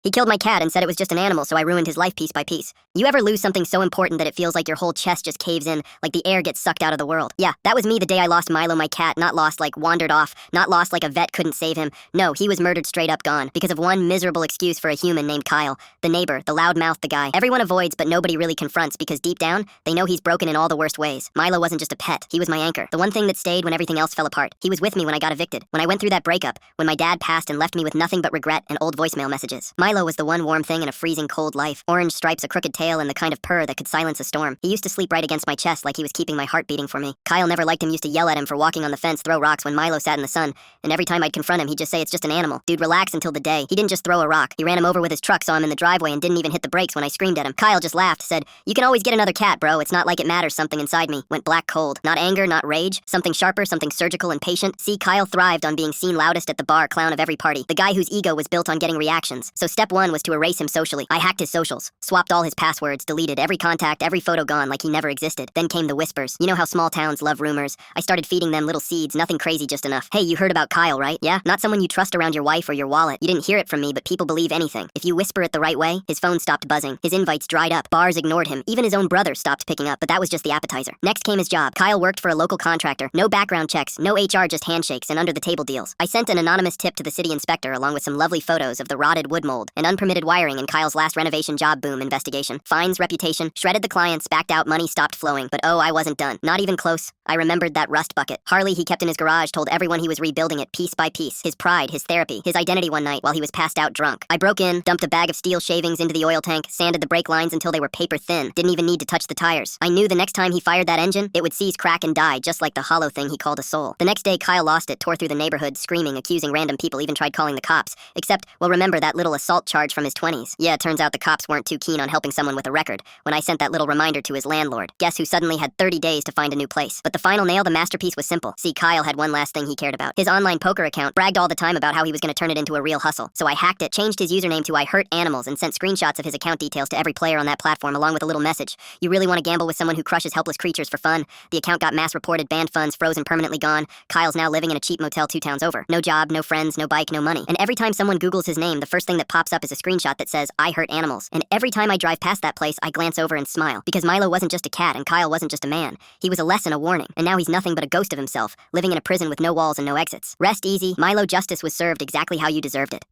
He killed my cat and said it was just an animal, so I ruined his life piece by piece. You ever lose something so important that it feels like your whole chest just caves in, like the air gets sucked out of the world? Yeah, that was me the day I lost Milo, my cat. Not lost like wandered off, not lost like a vet couldn't save him. No, he was murdered straight up gone, because of one miserable excuse for a human named Kyle. The neighbor, the loudmouth, the guy. Everyone avoids, but nobody really confronts, because deep down, they know he's broken in all the worst ways. Milo wasn't just a pet, he was my anchor. The one thing that stayed when everything else fell apart. He was with me when I got evicted, when I went through that breakup, when my dad passed and left me with nothing but regret and old voicemail messages. Milo was the one warm thing in a freezing cold life. Orange stripes, a crooked tail, and the kind of purr that could silence a storm. He used to sleep right against my chest like he was keeping my heart beating for me. Kyle never liked him, used to yell at him for walking on the fence, throw rocks when Milo sat in the sun, and every time I'd confront him, he'd just say it's just an animal. Dude, relax until the day. He didn't just throw a rock. He ran him over with his truck, saw him in the driveway, and didn't even hit the brakes when I screamed at him. Kyle just laughed, said, "You can always get another cat, bro. It's not like it matters." Something inside me went black cold. Not anger, not rage. Something sharper, something surgical and patient. See, Kyle thrived on being seen loudest at the bar, clown of every party. The guy whose ego was built on getting reactions. So step one was to erase him socially. I hacked his socials, swapped all his passwords, deleted every contact, every photo gone like he never existed. Then came the whispers. You know how small towns love rumors. I started feeding them little seeds, nothing crazy, just enough. Hey, you heard about Kyle, right? Yeah? Not someone you trust around your wife or your wallet. You didn't hear it from me, but people believe anything. If you whisper it the right way, his phone stopped buzzing. His invites dried up. Bars ignored him. Even his own brother stopped picking up, but that was just the appetizer. Next came his job. Kyle worked for a local contractor. No background checks, no HR, just handshakes and under-the-table deals. I sent an anonymous tip to the city inspector along with some lovely photos of the rotted wood mold and unpermitted wiring in Kyle's last renovation job boom investigation. Fines, reputation, shredded the clients, backed out, money stopped flowing. But oh, I wasn't done. Not even close. I remembered that rust bucket. Harley he kept in his garage told everyone he was rebuilding it piece by piece. His pride, his therapy, his identity one night while he was passed out drunk. I broke in, dumped a bag of steel shavings into the oil tank, sanded the brake lines until they were paper thin. Didn't even need to touch the tires. I knew the next time he fired that engine, it would seize, crack, and die, just like the hollow thing he called a soul. The next day, Kyle lost it, tore through the neighborhood, screaming, accusing random people, even tried calling the cops. Except, well, remember that little assault charge from his 20s. Yeah, it turns out the cops weren't too keen on helping someone with a record when I sent that little reminder to his landlord. Guess who suddenly had 30 days to find a new place. But the final nail, the masterpiece, was simple. See, Kyle had one last thing he cared about. His online poker account bragged all the time about how he was going to turn it into a real hustle. So I hacked it, changed his username to I Hurt Animals, and sent screenshots of his account details to every player on that platform along with a little message. You really want to gamble with someone who crushes helpless creatures for fun? The account got mass reported, banned funds, frozen, permanently gone. Kyle's now living in a cheap motel 2 towns over. No job, no friends, no bike, no money. And every time someone Googles his name, the first thing that pops up is a screenshot that says, I Hurt Animals. And every time I drive past that place, I glance over and smile. Because Milo wasn't just a cat and Kyle wasn't just a man. He was a lesson, a warning. And now he's nothing but a ghost of himself, living in a prison with no walls and no exits. Rest easy. Milo, justice was served exactly how you deserved it.